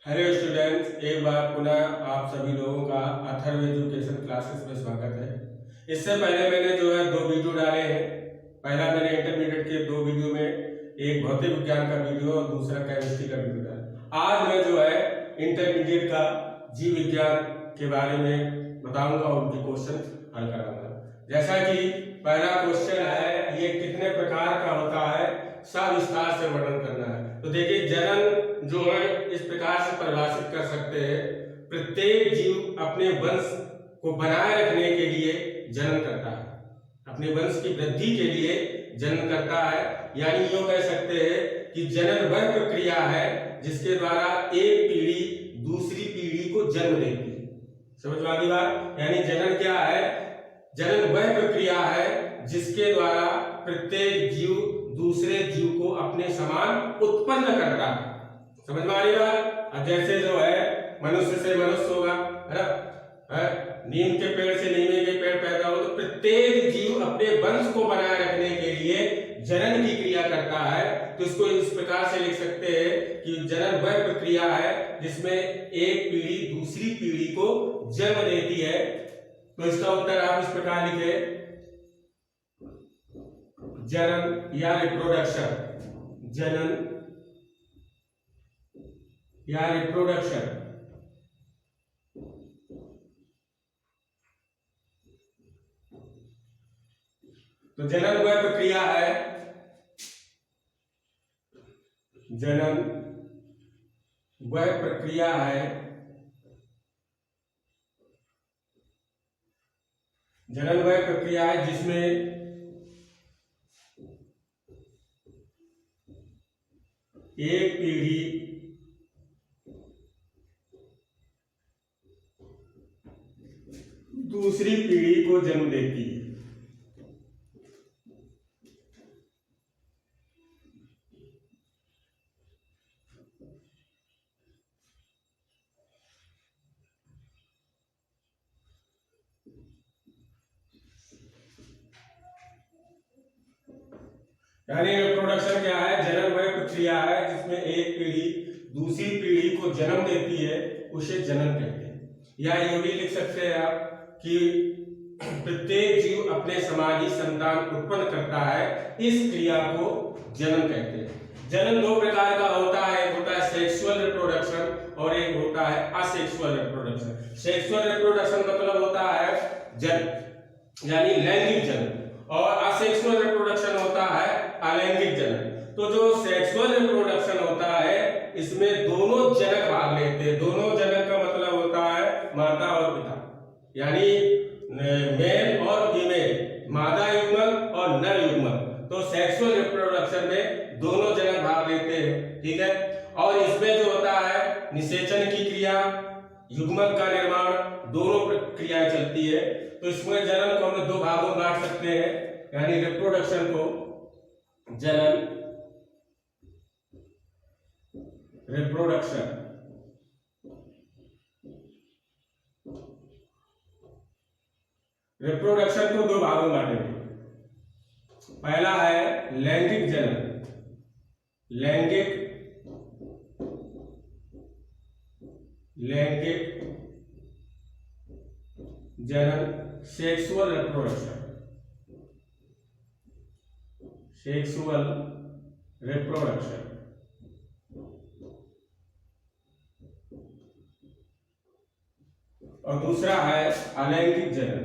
Hello students, एक बार पुनः आप सभी लोगों का अथर्व एजुकेशन क्लासेस में स्वागत है। इससे पहले मैंने जो है 2 वीडियो डाले हैं। पहला मैंने इंटरमीडिएट के 2 वीडियो में एक भौतिक विज्ञान का वीडियो और दूसरा केमिस्ट्री का वीडियो डाला। आज मैं जो है इंटरमीडिएट का जीव विज्ञान के बारे में बताऊंगा और उनके क्वेश्चन हल कराऊंगा। जैसा कि पहला क्वेश्चन है, ये कितने प्रकार का होता है, सविस्तार से वर्णन करना है। तो देखिए, जनन जो है इस प्रकार से परिभाषित कर सकते हैं, प्रत्येक जीव अपने वंश को बनाए रखने के लिए जनन करता है, अपने वंश की वृद्धि के लिए जनन करता है। यानी यूं कह सकते हैं कि जनन वह प्रक्रिया है जिसके द्वारा एक पीढ़ी दूसरी पीढ़ी को जन्म देती है। समझ में आ गई बात? यानी जनन क्या है? जनन वह प्रक्रिया है जिसके द्वारा प्रत्येक जीव दूसरे जीव को अपने समान उत्पन्न करता है। समझ में आ रही बात? अब जैसे जो है मनुष्य से मनुष्य होगा, है ना, नीम के पेड़ से नीम के पेड़ पैदा हो, तो प्रत्येक जीव अपने वंश को बनाए रखने के लिए जनन की क्रिया करता है। तो इसको इस प्रकार से लिख सकते हैं कि जनन वह प्रक्रिया है जिसमें एक पीढ़ी दूसरी पीढ़ी को जन्म देती है। तो इसका उत्तर आप इस प्रकार लिखे, जनन या रिप्रोडक्शन, जनन या रिप्रोडक्शन। तो जनन वह प्रक्रिया है, जनन वह प्रक्रिया है, जनन वह प्रक्रिया है जिसमें एक पीढ़ी दूसरी पीढ़ी को जन्म देती है। यानी रिप्रोडक्शन क्या है? जनन वह प्रक्रिया है जिसमें एक पीढ़ी दूसरी पीढ़ी को जन्म देती है, उसे जनन कहते हैं। या ये भी लिख सकते हैं आप कि प्रत्येक जीव अपने समाजी संतान उत्पन्न करता है, इस क्रिया को जनन कहते हैं। जनन 2 प्रकार का होता है, एक होता है सेक्सुअल रिप्रोडक्शन और एक होता है असेक्सुअल रिप्रोडक्शन। सेक्सुअल रिप्रोडक्शन मतलब होता है जन्म यानी लैंगिक जन्म, और असेक्सुअल रिप्रोडक्शन होता है अलैंगिक जनन। तो जो सेक्सुअल रिप्रोडक्शन होता है इसमें दोनों जनक भाग लेते हैं। दोनों जनक का मतलब होता है माता और पिता, यानी मेल और फीमेल, मादा युग्मक और नर युग्मक। तो सेक्सुअल रिप्रोडक्शन में दोनों जनक भाग लेते हैं, ठीक है। और इसमें जो होता है निषेचन की क्रिया, युग्मक का निर्माण, दोनों प्रक्रियाएं चलती है। तो इसमें जनन को हम 2 भागों में बांट सकते हैं, यानी रिप्रोडक्शन को जनन, रिप्रोडक्शन, रिप्रोडक्शन को 2 भागों में बांटेंगे। पहला है लैंगिक जनन, लैंगिक जनन, सेक्सुअल रिप्रोडक्शन, सेक्सुअल रिप्रोडक्शन। और दूसरा है अलैंगिक जनन।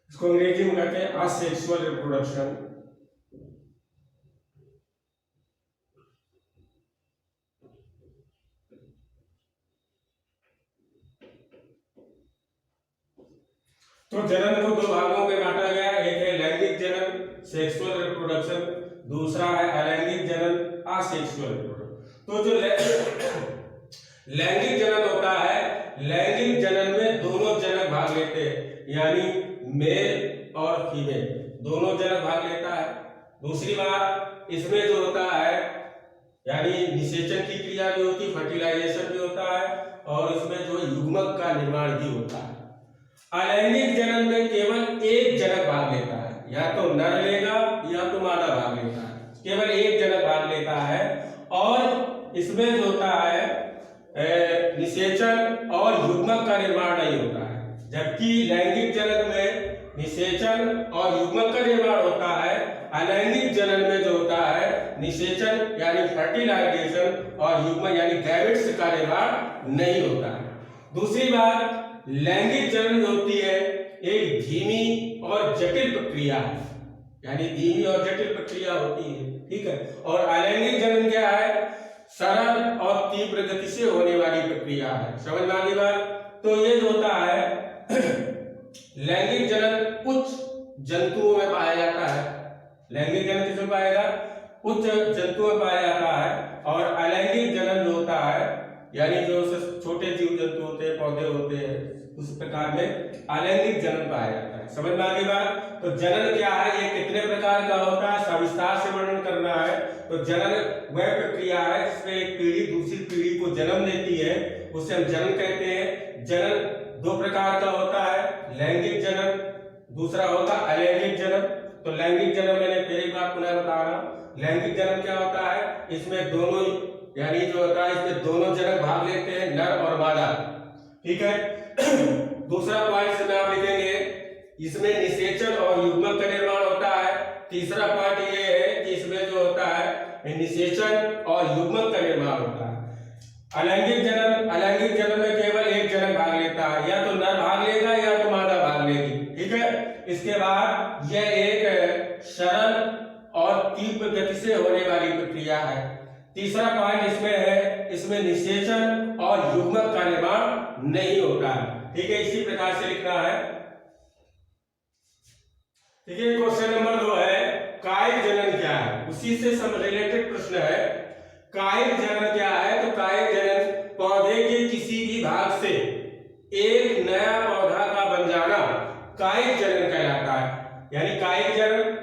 इसको अंग्रेजी में कहते हैं असेक्सुअल रिप्रोडक्शन। तो जनन को 2 भागों में बांटा गया, एक है लैंगिक जनन सेक्सुअल रिप्रोडक्शन, दूसरा है अलैंगिक जनन असेक्सुअल रिप्रोडक्शन। तो जो लैंगिक जनन होता है, लैंगिक जनन में दोनों जनक भाग लेते हैं, यानी मेल और फीमेल दोनों जनक भाग लेता है। दूसरी बात, इसमें जो होता है यानी निषेचन की क्रिया भी होती है, फर्टिलाइजेशन भी होता है, और इसमें जो युग्मक का निर्माण भी होता है। अलैंगिक जनन में केवल तो नर लेगा या तो मादा भाग लेता है, केवल एक जनक भाग लेता है। और इसमें जो होता है निषेचन और युग्मक का निर्माण नहीं होता है, जबकि लैंगिक जनन में निषेचन और युग्मक का निर्माण होता है। अलैंगिक जनन में जो होता है निषेचन यानी फर्टिलाइजेशन और युग्मक यानी गैमेट्स का निर्माण नहीं होता है। दूसरी बात, लैंगिक जनन होती है एक धीमी और जटिल प्रक्रिया है, यानी धीमी और जटिल प्रक्रिया होती है, ठीक है। और अलैंगिक जनन क्या है, सरल और तीव्र गति से होने वाली प्रक्रिया है। समझ में आ गई बात। तो ये जो होता है लैंगिक जनन उच्च जंतुओं में पाया जाता है। लैंगिक जनन किसमें पाएगा, उच्च जंतुओं में पाया जाता है। और अलैंगिक जनन जो होता है यानी जो छोटे जीव जंतु होते हैं, पौधे होते हैं, उस प्रकार में अलैंगिक जनन पाया जाता है। समझ में आ गई बात। तो जनन क्या है, ये कितने प्रकार का होता है, सविस्तार से वर्णन करना है। तो जनन वह प्रक्रिया है जिसमें एक पीढ़ी दूसरी पीढ़ी को जन्म देती है, उसे हम जनन कहते हैं। जनन दो प्रकार का होता है, लैंगिक जनन, दूसरा होता है अलैंगिक जनन। तो लैंगिक जनन मैंने फिर एक बार पुनः बता रहा हूं, लैंगिक जनन क्या होता है, इसमें दोनों यानी जो होता है इसमें दोनों जनक भाग लेते हैं, नर और मादा, ठीक है। दूसरा पॉइंट इसमें आप लिखेंगे, इसमें निषेचन और युग्मक का निर्माण होता है। तीसरा पॉइंट ये है कि इसमें जो होता है निषेचन और युग्मक का निर्माण होता है। अलैंगिक जनन में केवल एक जनक भाग लेता है, या तो नर भाग लेगा या तो मादा भाग लेगी, ठीक है। इसके बाद यह एक सरल और तीव्र गति से होने वाली प्रक्रिया है। तीसरा पॉइंट इसमें है, इसमें निषेचन और युग्मक का निर्माण नहीं होता है, ठीक है। इसी प्रकार से लिखना है, ठीक है। क्वेश्चन नंबर 2 है कायिक जनन क्या है, उसी से रिलेटेड प्रश्न है। कायिक जनन क्या है, तो कायिक जनन पौधे के किसी भी भाग से एक नया पौधा का बन जाना कायिक जनन कहलाता है। यानी कायिक जनन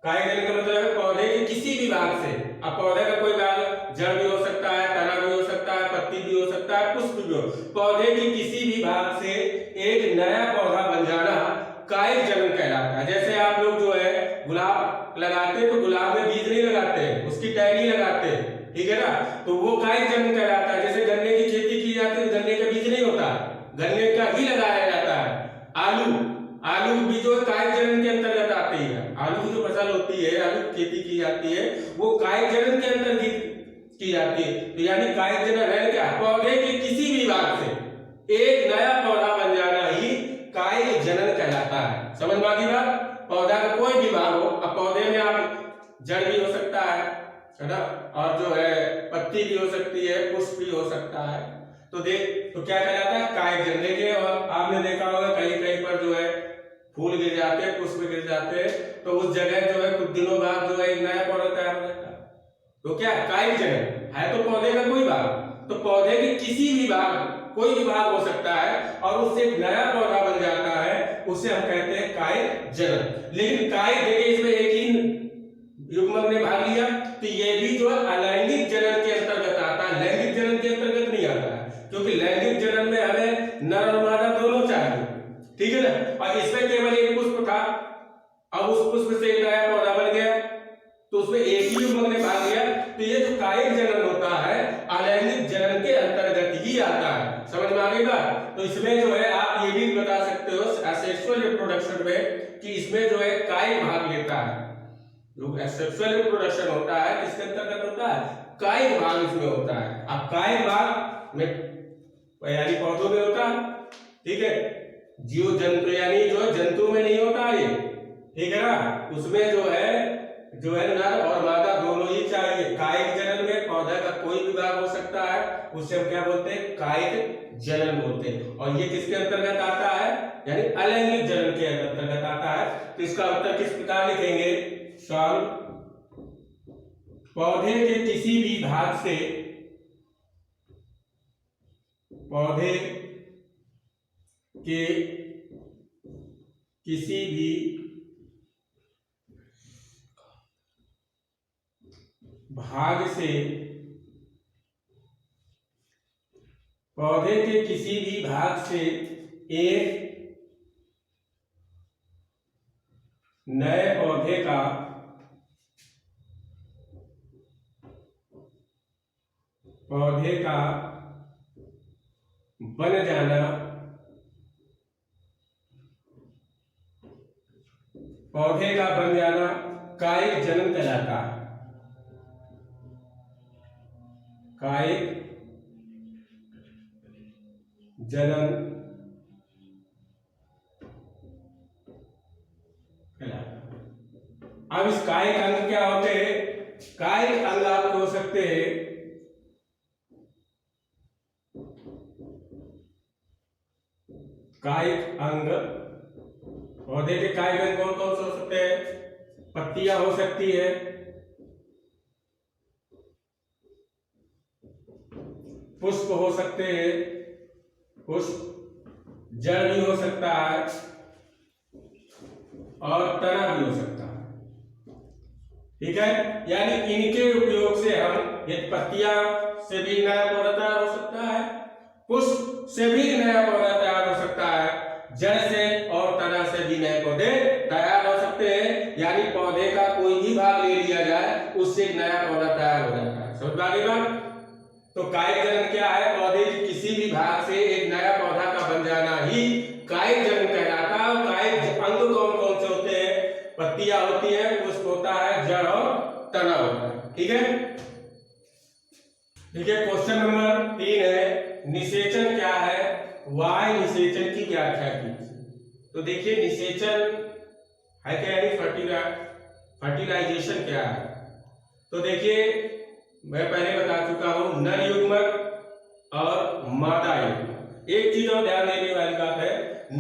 का मतलब है पौधे के किसी भी भाग से, अब पौधे का कोई भाग जड़ भी हो सकता है, तना भी हो सकता है, पत्ती भी हो सकता है, पुष्प भी हो, पौधे के किसी भी भाग से एक नया पौधा बन जाना कायिक जनन कहलाता है। जैसे आप लोग जो है गुलाब लगाते हैं तो गुलाब में बीज नहीं लगाते, उसकी टहनी लगाते हैं, ठीक है ना, तो वो कायिक जनन कहलाता है। जैसे गन्ने की खेती की जाती है, गन्ने का बीज नहीं होता, गन्ने का ही लगाया जाता है। आलू भी जो कायिक जनन के अंतर्गत आती है, आलू की जो फसल होती है, आलू की खेती की जाती है, वो कायिक जनन के अंतर्गत की जाती है। तो यानी कायिक जनन है क्या, पौधे के किसी भी भाग से एक नया पौधा बन जाना ही कायिक जनन कहलाता है। समझ में आ गई बात। पौधा का कोई भी भाग हो, अब पौधे में आप जड़ भी हो सकता है ना, और जो है पत्ती भी हो सकती है, पुष्प भी हो सकता है, तो क्या कहलाता है, कायिक जनन। देखिए आपने देखा होगा कहीं कहीं पर जो है फूल गिर जाते हैं, पुष्प गिर जाते हैं, तो उस जगह जो है कुछ दिनों बाद जो है एक नया पौधा तैयार हो जाता है, तो क्या कायिक जनन है, तो पौधे का कोई भाग, तो पौधे के किसी भी भाग, कोई भी भाग हो सकता है और उससे एक नया पौधा बन जाता है, उसे हम कहते हैं कायिक जनन। लेकिन कायिक देखिए इसमें एक ही युग्मक ने भाग लिया, तो ये भी जो है अलैंगिक जनन के अंतर्गत आता है, लैंगिक जनन के अंतर्गत नहीं आता है, क्योंकि लैंगिक जनन में हमें नर और मादा दोनों चाहिए, ठीक है ना। और इसमें केवल एक पुष्प था, अब उस पुष्प से एक नया पौधा बन गया, तो उसमें एक ही युग्मक ने भाग लिया। तो ये जो कायिक जनन होता है अलैंगिक जनन के अंतर्गत ही आता है। समझ में आ गई बात। तो इसमें जो है आप ये भी बता सकते हो एसेक्सुअल रिप्रोडक्शन में कि इसमें जो है कायिक भाग लेता है, जो एसेक्सुअल रिप्रोडक्शन होता है किसके अंतर्गत होता है, कायिक भाग इसमें होता है। अब कायिक भाग में यानी पौधों में होता है, ठीक है, जीव जंतु यानी जो जंतु में नहीं होता ये, ठीक है ना, उसमें जो है नर और मादा दोनों ही चाहिए। कायिक जनन में पौधा का कोई भी भाग हो सकता है, उसे हम क्या बोलते हैं, कायिक जनन बोलते हैं। और ये किसके अंतर्गत आता है, यानी अलैंगिक जनन के अंतर्गत आता है। तो इसका उत्तर किस प्रकार लिखेंगे, सॉल्व, पौधे के किसी भी भाग से, पौधे के किसी भी भाग से, पौधे के किसी भी भाग से एक नए पौधे का बन जाना, पौधे का बन जाना कायिक जनन कहलाता है। कायिक जनन कहलाता है। अब इस कायिक अंग क्या होते हैं? कायिक अंग आपके हो सकते हैं कायिक अंग, पौधे के कायिक अंग कौन कौन से हो सकते हैं? पत्तियां हो सकती है, पुष्प हो सकते हैं, पुष्प, जड़ भी हो सकता है और तना भी हो सकता है। ठीक है, यानी इनके उपयोग से हम, एक पत्तियां से भी नया पौधा तैयार हो सकता है, पुष्प से भी नया पौधा तैयार हो सकता है, जड़ से और तना से भी नए पौधे तैयार हो सकते हैं। यानी पौधे का कोई भी भाग ले लिया जाए, उससे एक नया पौधा तैयार हो जाता है। समझ में आ गई बात? तो कायिक जनन क्या है? पौधे के किसी भी भाग से एक नया पौधा का बन जाना ही कायिक जनन कहलाता है। और कायिक अंग कौन कौन से होते हैं? पत्तियां होती है, पुष्प होता है, जड़ और तना होता है। ठीक है, ठीक है। क्वेश्चन नंबर 3 है, निषेचन क्या है? वाय निषेचन की व्याख्या कीजिए। तो देखिए, निषेचन है क्या, यानी फर्टिलाइजेशन क्या है? तो देखिए, मैं पहले बता चुका हूं, नर युग्मक और मादा युग्मक। एक चीज और ध्यान देने वाली बात है,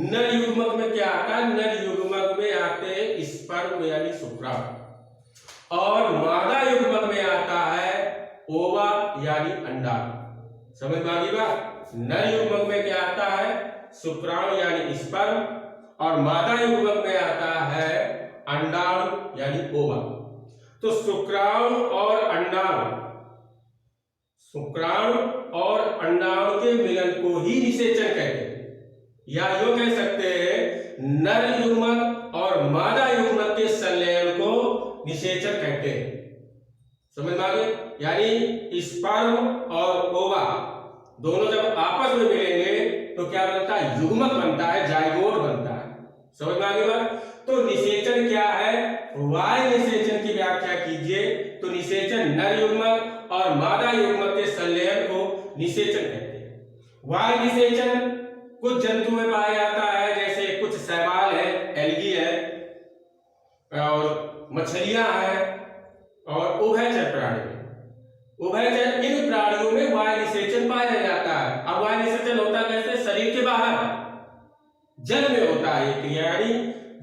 नर युग्मक में क्या आता है? नर युग्मक में आते हैं स्पर्म यानी शुक्राणु, और मादा युग्मक में आता है ओवा यानी अंडाणु। समझ में आ गई बात? नर युग्मक में क्या आता है? शुक्राणु यानी स्पर्म, और मादा युग्मक में आता है अंडाणु यानी ओवा। तो शुक्राणु और अंडाणु, शुक्राणु और अंडाणु के मिलन को ही निषेचन कहते हैं, या यूं कह सकते हैं नर युग्मक और मादा युग्मक के संलयन को निषेचन कहते हैं। समझ में आ गए? यानी स्पर्म और ओवा दोनों जब आपस में मिलेंगे तो क्या बनता है? युग्मक बनता है, जाइगोट बनता है। समझ में आ गई बात? तो निषेचन क्या है? वाय निषेचन की व्याख्या कीजिए। तो निषेचन नर युग्मक और मादा युग्मक के संलयन को निषेचन कहते हैं। वाय निषेचन कुछ जंतु में पाया जाता है, जैसे कुछ शैवाल है, एल्गी है, और मछलियां हैं, और उभयचर प्राणी। उभयचर, इन प्राणियों में वाय निषेचन पाया जाता है। अब वाय निषेचन होता कैसे? शरीर के बाहर जल में होता है ये क्रिया, यानी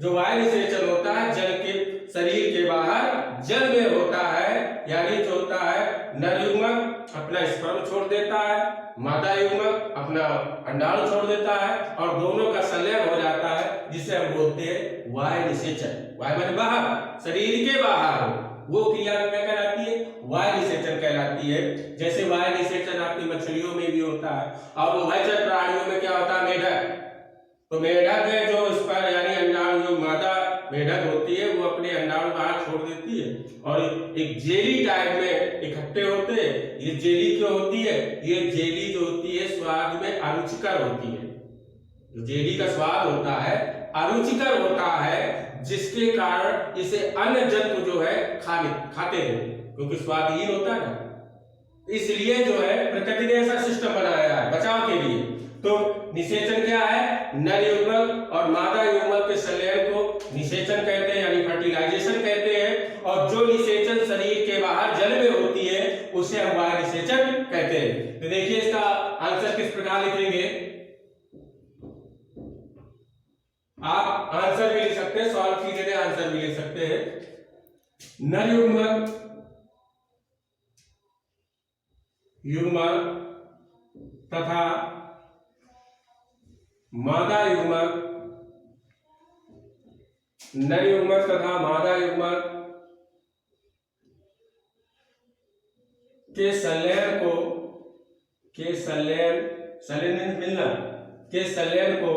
जो वाय निषेचन होता है जल के, शरीर के बाहर जल में होता है। यानी जो होता है, नर युग्मक अपना स्पर्म छोड़ देता है, मादा युग्मक अपना अंडाणु छोड़ देता है, और दोनों का संलयन हो जाता है, जिसे हम बोलते हैं वाय निषेचन। वाय माने बाहर, शरीर के बाहर हो, वो क्रिया क्या कहलाती है? वाय निषेचन कहलाती है। जैसे वाय निषेचन आपकी मछलियों में भी होता है, और उभयचर प्राणियों में क्या होता है? मेढक। तो मेढक है जो इस पर, यानी अंडाणु, जो मादा मेढक होती है वो अपने अंडाणु बाहर छोड़ देती है, और एक जेली टाइप में इकट्ठे होते हैं। ये जेली क्यों होती है? ये जेली जो होती है स्वाद में अरुचिकर होती है। जो जेली का स्वाद होता है अरुचिकर होता है, जिसके कारण इसे अन्य जंतु जो है खाते हैं, क्योंकि स्वादहीन होता है ना। इसलिए जो है प्रकृति ने ऐसा सिस्टम बनाया है बचाव के लिए। तो निषेचन क्या है? नर युग्मक और मादा युग्मक के संलयन को निषेचन कहते हैं, यानी फर्टिलाइजेशन कहते हैं। और जो निषेचन शरीर के बाहर जल में होती है उसे हम वाय निषेचन कहते हैं। तो देखिए, इसका आंसर किस प्रकार लिखेंगे? आप आंसर भी लिख सकते हैं, सॉल्व की जगह आंसर भी लिख सकते हैं। नर युग्मक तथा मादा युग्मक, नर युग्मक तथा मादा युग्मक के संलयन को, के संलयन मिलना, के संलयन को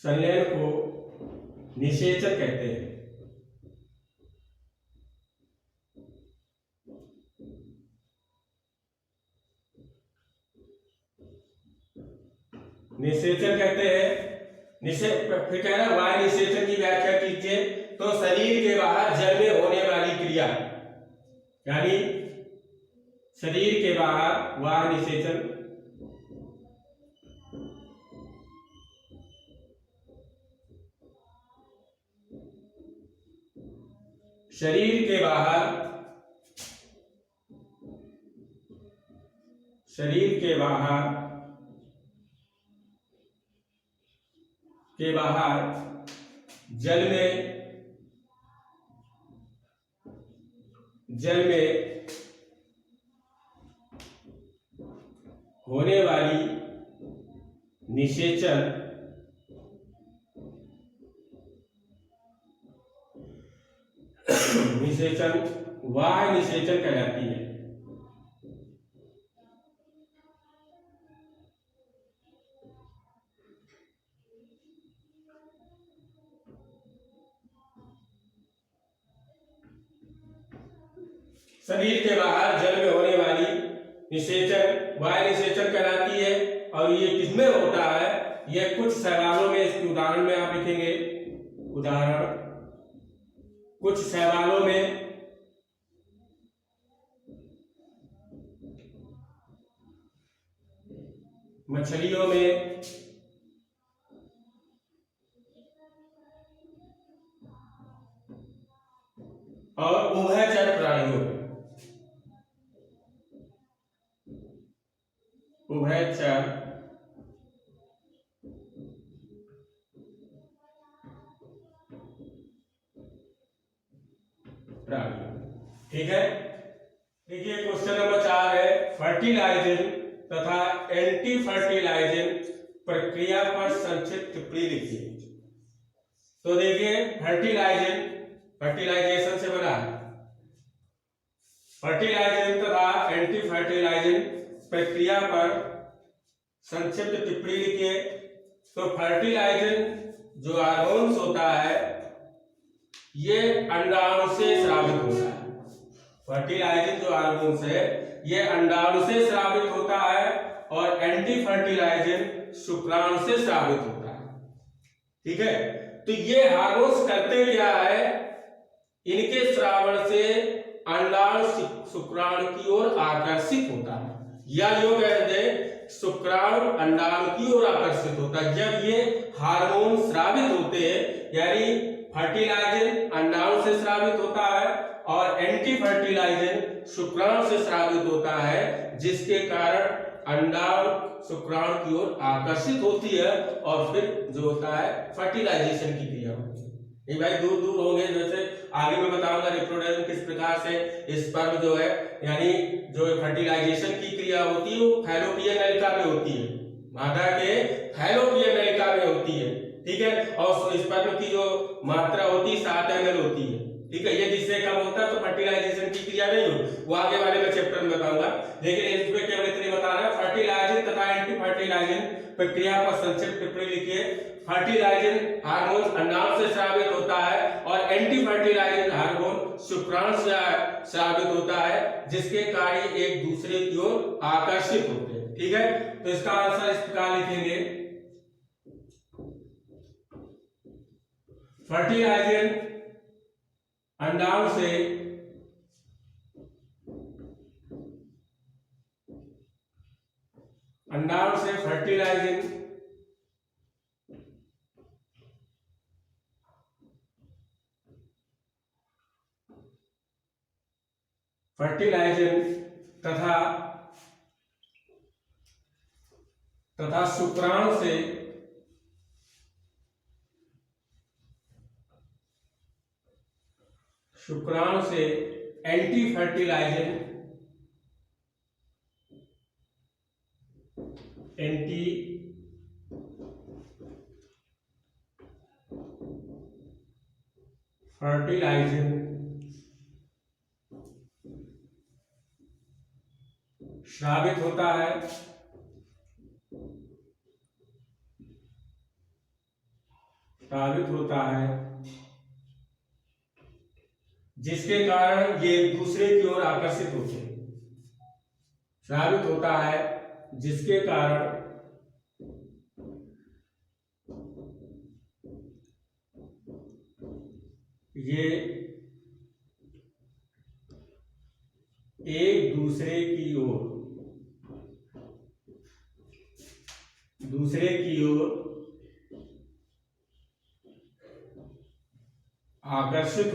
संलयन को निषेचन कहते हैं। निषेचन कहते हैं। फिर कह रहा है वायु निषेचन की व्याख्या कीजिए। तो शरीर के बाहर जल में होने वाली क्रिया, यानी शरीर के बाहर वायु निषेचन, शरीर के बाहर, शरीर के बाहर जल में होने वाली निषेचन वायु निषेचन कहलाती है। शरीर के बाहर जल में होने वाली निषेचन वायु निषेचन कहलाती है। और ये किसमें होता है? ये कुछ शैवालों में, इसके उदाहरण में आप लिखेंगे, उदाहरण कुछ शैवालों में, मछलियों में, और उभयचर प्राणियों में, उभयचर प्राणियों। ठीक है। देखिए क्वेश्चन नंबर 4 है, फर्टिलाइजिंग तथा एंटी फर्टिलाइजिंग प्रक्रिया पर संक्षिप्त टिप्पणी लिखिए। तो देखिए फर्टिलाइजिंग, फर्टिलाइजेशन से बना है, फर्टिलाइजिंग तथा एंटी फर्टिलाइजिंग प्रक्रिया पर संक्षिप्त टिप्पणी लिखिए। तो फर्टिलाइजिंग जो हार्मोन्स होता है ये अंडाणु से स्रावित होता है। फर्टिलाइजिंग जो हार्मोन्स है ये अंडाणु से स्रावित होता है और एंटी फर्टिलाइजिंग शुक्राणु से स्रावित होता है। ठीक है। तो ये हार्मोन्स करते क्या है? इनके स्रावण से अंडाणु शुक्राणु की ओर आकर्षित होता है, या जो कहते हैं शुक्राणु अंडाणु की ओर आकर्षित होता है। जब ये हार्मोन स्रावित होते हैं, यानी फर्टिलाइजन अंडाणु से स्रावित होता है और एंटी फर्टिलाइजन शुक्राणु से स्रावित होता है, जिसके कारण अंडाणु शुक्राणु की ओर आकर्षित होती है और फिर जो होता है फर्टिलाइजेशन की क्रिया होती है। ये भाई दूर दूर होंगे, जैसे आगे मैं बताऊंगा रिप्रोडक्शन किस प्रकार से स्पर्म जो है, यानी जो फर्टिलाइजेशन की क्रिया होती है वो फैलोपियन नलिका में होती है, मादा के फैलोपियन नलिका में होती है। ठीक है। और स्पर्म की जो मात्रा होती है 7 ml होती है। ठीक है। ये जिससे कम होता है तो फर्टिलाइजेशन की क्रिया नहीं हो, वो आगे वाले में चैप्टर में बताऊंगा। लेकिन इसमें केवल इतने बता रहा है, फर्टिलाइजिंग तथा एंटी फर्टिलाइजिंग प्रक्रिया पर संक्षिप्त टिप्पणी लिखिए। फर्टिलाइजिंग हार्मोन अंडाणु से स्रावित होता है और एंटी फर्टिलाइजिंग हार्मोन शुक्राणु से स्रावित होता है, जिसके कारण एक दूसरे की ओर आकर्षित होते हैं। ठीक है। तो इसका आंसर इस प्रकार लिखेंगे, फर्टिलाइजिंग अंडाणु से फर्टिलाइजिंग तथा शुक्राणु से एंटी फर्टिलाइजिंग श्रावित होता है स्रावित होता है, जिसके कारण ये एक दूसरे की ओर आकर्षित होते हैं। स्रावित होता है जिसके कारण ये एक दूसरे की ओर आकर्षित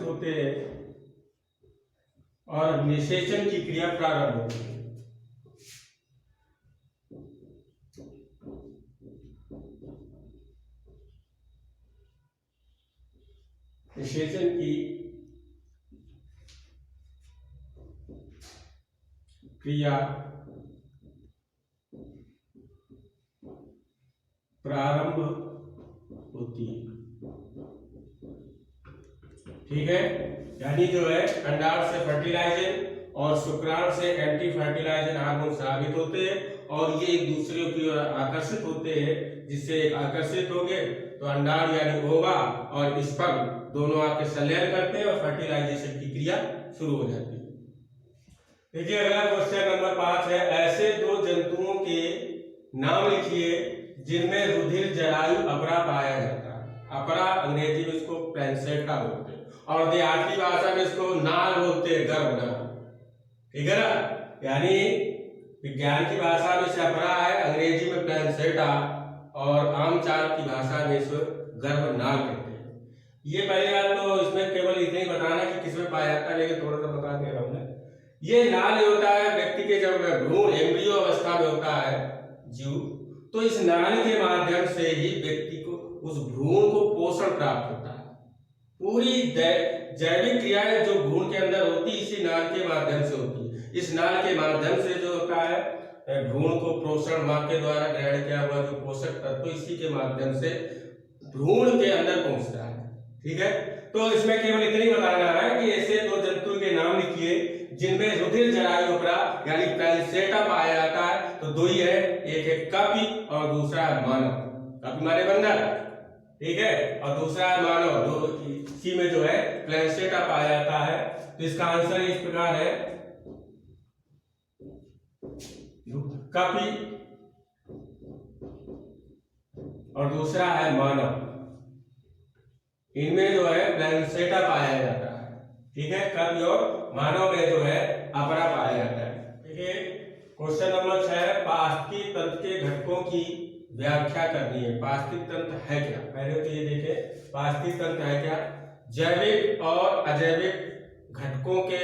होते हैं, और निषेचन की क्रिया प्रारंभ होती है। निषेचन की क्रिया प्रारंभ होती है। ठीक है, यानी जो है अंडाशय से फर्टिलाइजन और शुक्राणु से एंटी फर्टिलाइजन हार्मोन स्रावित होते हैं और ये एक दूसरे की ओर आकर्षित होते हैं, जिससे एक आकर्षित होंगे तो अंडाणु यानी ओवा और स्पर्म दोनों आके संलयन करते हैं और फर्टिलाइजेशन की क्रिया शुरू हो जाती है। देखिए अगला क्वेश्चन नंबर 5 है, ऐसे दो जंतुओं के नाम लिखिए जिनमें रुधिर जरायु अपरा पाया जाता है। अपरा अंग्रेजी में इसको प्लेसेंटा बोलते हैं और देहाती भाषा में इसको नाल बोलते हैं, गर्भनाल। ठीक है ना, यानी विज्ञान की भाषा में इसे अपरा है, अंग्रेजी में प्लेसेंटा और आमचार की भाषा में इसको गर्भनाल कहते हैं। ये पहली बात तो इसमें केवल इतना ही बताना कि किसमें पाया जाता है, लेकिन थोड़ा सा बता दे रहा हूं मैं। ये नाल होता है व्यक्ति के जब भ्रूण एम्ब्रियो अवस्था में होता है जीव, तो इस नाल के माध्यम से ही व्यक्ति को उस भ्रूण को पोषण प्राप्त होता है। पूरी जैविक क्रियाएं जो भ्रूण के अंदर होती है इसी नाल के माध्यम से होती है। इस नाल के माध्यम से जो होता है भ्रूण को पोषण मां के द्वारा ग्रहण किया हुआ जो पोषक तत्व इसी के माध्यम से भ्रूण के अंदर पहुंचता है। ठीक है, तो इसमें केवल इतना ही बताना है कि ऐसे दो जंतु के नाम लिखिए जिनमें रुधिर जरायु अपरा यानी प्लेसेंटा पाया जाता है। तो दो ही है, एक है कपि और दूसरा है मानव। कपि माने बंदर, ठीक है, और दूसरा है मानव। दो इसी में जो है प्लेसेंटा पाया जाता है। तो इसका आंसर इस प्रकार है, कपि और दूसरा है मानव। इनमें जो है प्लेसेंटा पाया जाता है। ठीक है, कपि और मानव में जो है अपरा पाया जाता है। देखिए क्वेश्चन नंबर 6, पास्तिक तंत्र के घटकों की व्याख्या करनी है। पास्तिक तंत्र है क्या? पहले तो ये देखें पास्तिक तंत्र है क्या। जैविक और अजैविक घटकों के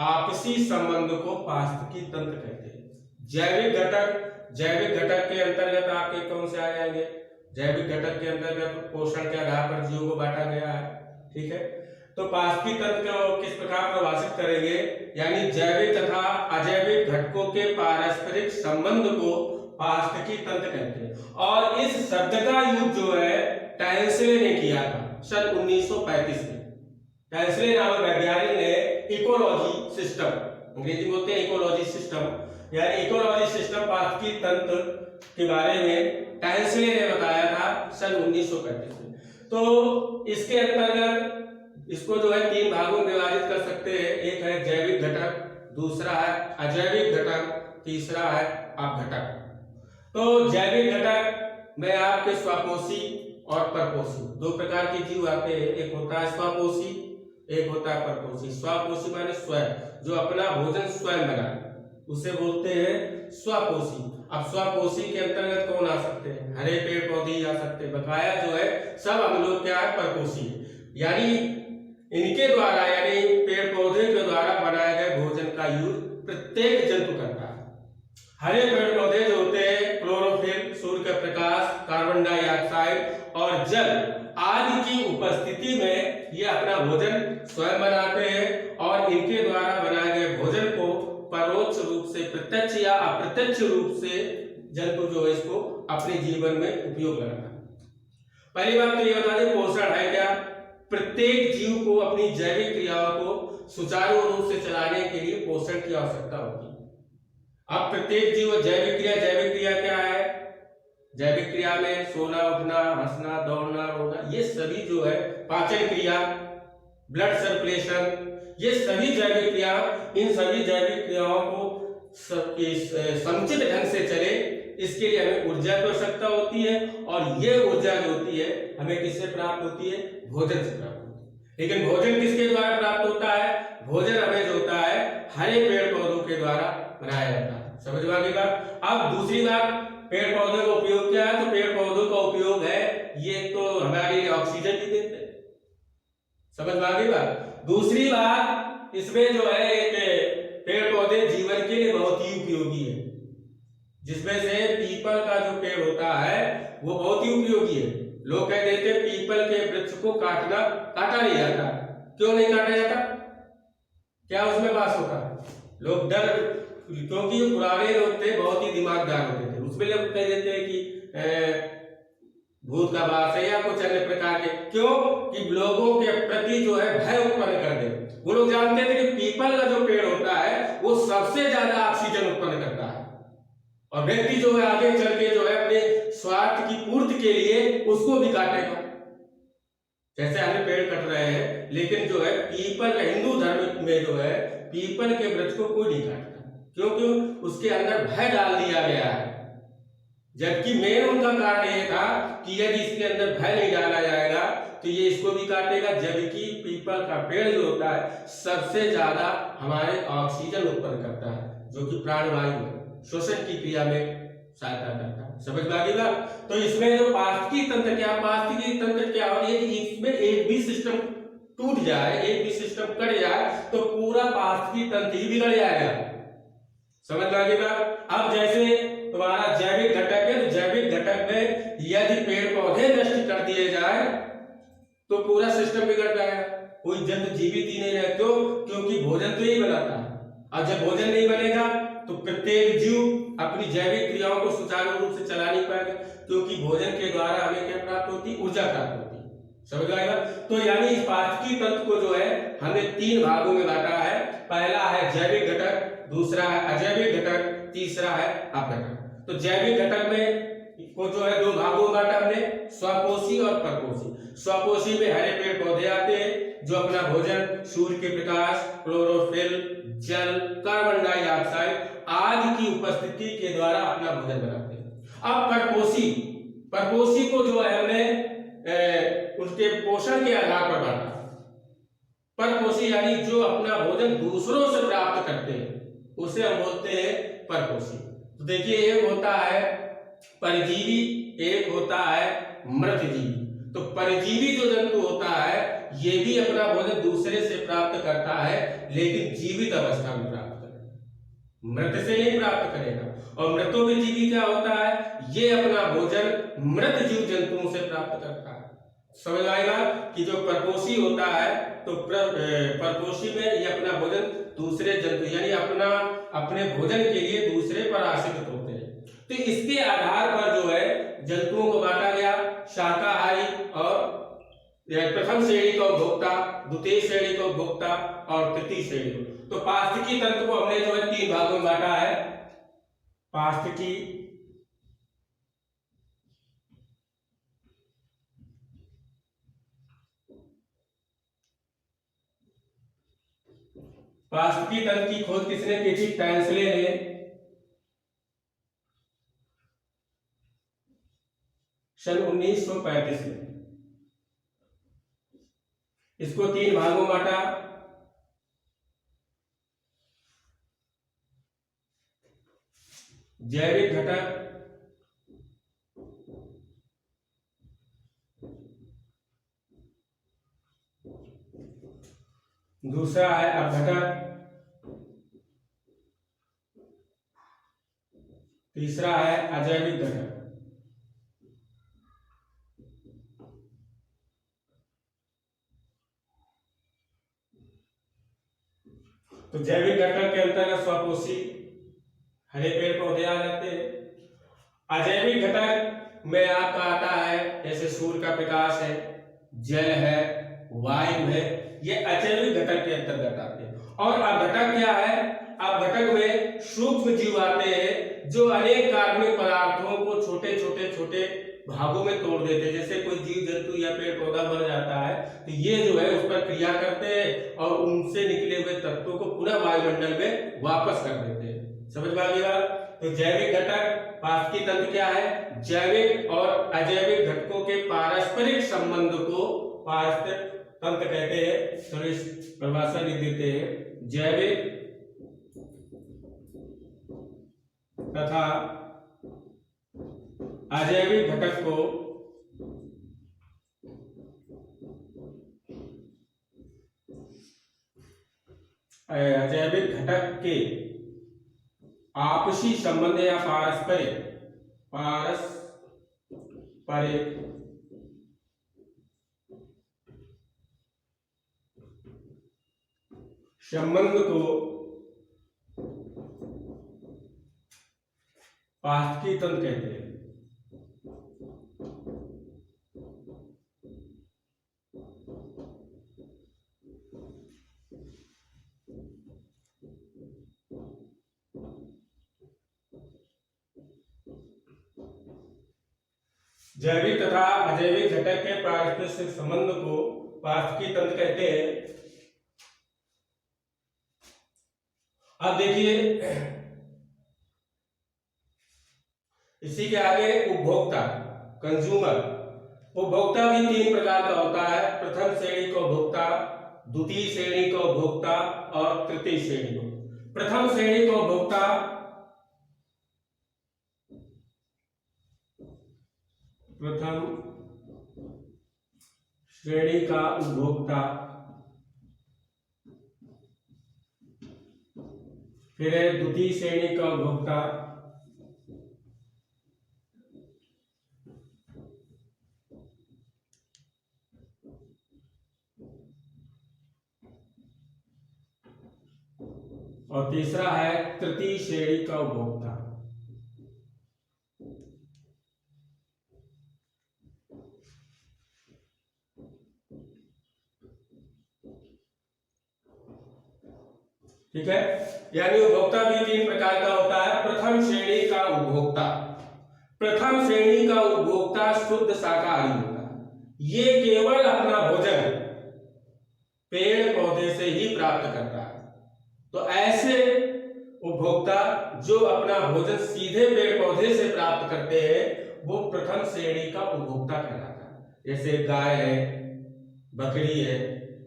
आपसी संबंध को पास्तिकी तंत्र कहते हैं। जैविक घटक के अंतर्गत आपके कौन से आ जाएंगे? जैविक घटक के अंतर्गत पोषण के आधार पर जीवों को बांटा गया है। ठीक है, तो पास्तिक तंत्र को किस प्रकार परिभाषित करेंगे, यानी जैविक तथा अजैविक घटकों के पारस्परिक संबंध को पास्तिकी तंत्र कहते हैं। और इस शब्द का यूज जो है टैंसले ने किया था सन 1935 में। टैंसले नामक वैज्ञानिक ने इकोलॉजी सिस्टम, अंग्रेजी में बोलते हैं इकोलॉजी सिस्टम, यानी इकोलॉजी सिस्टम पास्तिकी तंत्र के बारे में टैंसले ने बताया था सन 1935 में। तो इसके अंतर्गत इसको जो है 3 भागों में विभाजित कर सकते हैं। एक है जैविक घटक, दूसरा है अजैविक घटक, तीसरा है अपघटक। तो जैविक घटक में आपके स्वपोषी और परपोषी दो प्रकार के जीव आते हैं। एक होता है स्वपोषी, एक होता है परपोषी। स्वपोषी माने स्वयं, जो अपना भोजन स्वयं बनाए, उसे बोलते हैं स्वपोषी। अब स्वपोषी के अंतर्गत कौन आ सकते हैं? हरे पेड़ पौधे ही आ सकते हैं। बकाया जो है सब हम लोग क्या है परपोषी, यानी इनके द्वारा यानी पेड़ पौधे के द्वारा बनाए गए भोजन का यूज प्रत्येक जंतु करता है। हरे पेड़ पौधे जो होते हैं क्लोरोफिल, सूर्य का प्रकाश, कार्बन डाइऑक्साइड और जल आदि की उपस्थिति में ये अपना भोजन स्वयं बनाते हैं और इनके द्वारा बनाए गए भोजन को परोक्ष रूप से, प्रत्यक्ष या अप्रत्यक्ष रूप से जंतु जो है इसको अपने जीवन में उपयोग करता है। पहली बात तो ये बता दें पोषण है क्या। प्रत्येक जीव को अपनी जैविक क्रियाओं को सुचारू रूप से चलाने के लिए पोषण की आवश्यकता होती है। अब प्रत्येक जीव जैविक क्रिया क्या है? जैविक क्रिया में सोना, उठना, हंसना, दौड़ना, रोना, ये सभी जो है, पाचन क्रिया, ब्लड सर्कुलेशन, ये सभी जैविक क्रिया, इन सभी जैविक क्रियाओं को समुचित ढंग से चले, इसके लिए हमें ऊर्जा की आवश्यकता होती है। और ये ऊर्जा जो होती है हमें किससे प्राप्त होती है? भोजन से प्राप्त होती है। लेकिन भोजन किसके द्वारा प्राप्त होता है? भोजन हमें जो होता है हरे पेड़ पौधों के द्वारा बनाया जाता है। समझ में आ गई बात? अब दूसरी बात, पेड़ पौधों का उपयोग क्या है? तो पेड़ पौधों का उपयोग है, ये तो हमारी ऑक्सीजन भी देते हैं। समझ में आ गई बात? दूसरी बात, इसमें जो है एक पेड़ पौधे जीवन के लिए बहुत ही उपयोगी है, जिसमें से पीपल का जो पेड़ होता है वो बहुत ही उपयोगी है। लोग कह देते हैं पीपल के वृक्ष को काटा नहीं जाता। क्यों नहीं काटा जाता? क्या उसमें बास होता? लोग डर, क्योंकि पुराने लोग थे, बहुत ही दिमागदार होते थे, उसमें लोग कह देते हैं कि भूत का वास है या कुछ अन्य प्रकार के। क्यों? कि लोगों के प्रति जो है भय उत्पन्न कर दे। वो लोग जानते थे कि पीपल का जो पेड़ होता है वो सबसे ज्यादा ऑक्सीजन उत्पन्न करता है, और व्यक्ति जो है आगे चल के जो है अपने स्वार्थ की पूर्ति के लिए उसको भी काटेगा। जैसे हमें पेड़ कट रहे हैं, लेकिन जो है पीपल का, हिंदू धर्म में जो है पीपल के वृक्ष को कोई नहीं काटता, क्योंकि उसके अंदर भय डाल दिया गया है। जबकि मेन उनका कारण यह था कि यदि इसके अंदर भय नहीं डाला जाएगा तो ये इसको भी काटेगा। जबकि पीपल का पेड़ जो होता है सबसे ज्यादा हमारे ऑक्सीजन उत्पन्न करता है, जो कि प्राणवायु है, श्वसन की क्रिया में सहायता करता है। समझ में आ गई बात? तो इसमें जो पारिस्थितिकी तंत्र क्या हो रही है कि इसमें एक भी सिस्टम टूट जाए, एक भी सिस्टम कट जाए तो पूरा पारिस्थितिकी तंत्र ही बिगड़ जाएगा। समझ में आ गई बात? अब जैसे तुम्हारा जैविक घटक है, तो जैविक घटक में यदि पेड़ पौधे नष्ट कर दिए जाए तो पूरा सिस्टम बिगड़ जाएगा, कोई जंतु जीवित ही नहीं रहे। क्यों? क्योंकि भोजन तो यही बनाता है, और जब भोजन नहीं बनेगा तो प्रत्येक जीव अपनी जैविक क्रियाओं को सुचारू रूप से चला नहीं पाएगा, क्योंकि भोजन के द्वारा हमें क्या प्राप्त होती? ऊर्जा प्राप्त होती है। समझ आएगा? तो यानी इस पारिस्थितिकी तंत्र को जो है हमने 3 भागों में बांटा है। पहला है जैविक घटक, दूसरा है अजैविक घटक, तीसरा है अपघटक। तो जैविक घटक में को जो है 2 भागों में बांटा हमने, स्वपोषी और परपोषी। स्वपोषी में हरे पेड़ पौधे आते हैं जो अपना भोजन सूर्य के प्रकाश, क्लोरोफिल, जल, कार्बन डाइऑक्साइड आदि की उपस्थिति के द्वारा अपना भोजन बनाते हैं। अब परपोषी को जो है हमने उसके पोषण के आधार पर बांटा। परपोषी यानी जो अपना भोजन दूसरों से प्राप्त करते हैं उसे हम बोलते हैं परपोषी। तो देखिए, एक होता है परजीवी, एक होता है मृतजीवी। तो परजीवी जो जंतु होता है ये भी अपना भोजन दूसरे से प्राप्त करता है, लेकिन जीवित अवस्था में प्राप्त करेगा, मृत से नहीं प्राप्त करेगा। और मृतोपजीवी क्या होता है? ये अपना भोजन मृत जीव जंतुओं से प्राप्त करता है। समझ आएगा कि जो परपोषी होता है, तो परपोषी में ये अपना भोजन दूसरे जंतु यानी अपने भोजन के लिए दूसरे पर आश्रित होते हैं। तो इसके आधार पर जो है जंतुओं को बांटा गया, शाकाहारी और प्रथम श्रेणी का उपभोक्ता, द्वितीय श्रेणी का उपभोक्ता और तृतीय श्रेणी को। तो पारिस्थितिकी तंत्र को हमने जो है 3 भागों में बांटा है। पारिस्थितिकी तंत्र की खोज किसने की थी? टैंसले ने सन 1935 में। इसको 3 भागों में बांटा। जैविक घटक, दूसरा है अपघटक, तीसरा है अजैविक घटक। तो जैविक घटक के अंतर्गत स्वपोषी हरे पेड़ पौधे आ जाते हैं। अजैविक घटक में आपका आता है जैसे सूर्य का प्रकाश है, जल है, वायु है, ये अजैविक घटक के अंतर्गत आते हैं। और अपघटक क्या है? अपघटक में सूक्ष्म जीव आते हैं जो अनेक कार्बनिक पदार्थों को छोटे छोटे छोटे भागों में तोड़ देते हैं। जैसे कोई जीव जंतु या पेड़ पौधा मर जाता है तो ये जो है उस पर क्रिया करते हैं और उनसे निकले हुए तत्वों को पुनः वायुमंडल में वापस कर देते हैं। समझ में आ गया? तो जैविक घटक, पारस्परिक तंत्र क्या है? जैविक और अजैविक घटकों के पारस्परिक संबंध को पारस्परिक तंत्र कहते हैं। तो इस परिभाषा लिख देते हैं, जैविक तथा अजैविक घटक को अजैविक घटक के आपसी संबंध या पारस्परिक संबंध को पारस्परिक तंत्र कहते हैं। जैविक तथा अजैविक घटक के पारस्परिक संबंध को पारस्परिक तंत्र कहते हैं। अब देखिए इसी के आगे उपभोक्ता, कंज्यूमर। उपभोक्ता भी तीन प्रकार का होता है, प्रथम श्रेणी का उपभोक्ता, द्वितीय श्रेणी का उपभोक्ता और तृतीय श्रेणी का। प्रथम श्रेणी का उपभोक्ता फिर है द्वितीय श्रेणी का उपभोक्ता, और तीसरा है तृतीय श्रेणी का उपभोक्ता। ठीक है, यानी उपभोक्ता भी तीन प्रकार का होता है। प्रथम श्रेणी का उपभोक्ता, प्रथम श्रेणी का उपभोक्ता शुद्ध शाकाहारी होता है। ये केवल अपना भोजन पेड़ पौधे से ही प्राप्त करता है। तो ऐसे उपभोक्ता जो अपना भोजन सीधे पेड़ पौधे से प्राप्त करते हैं वो प्रथम श्रेणी का उपभोक्ता कहलाता है। जैसे गाय है, बकरी है,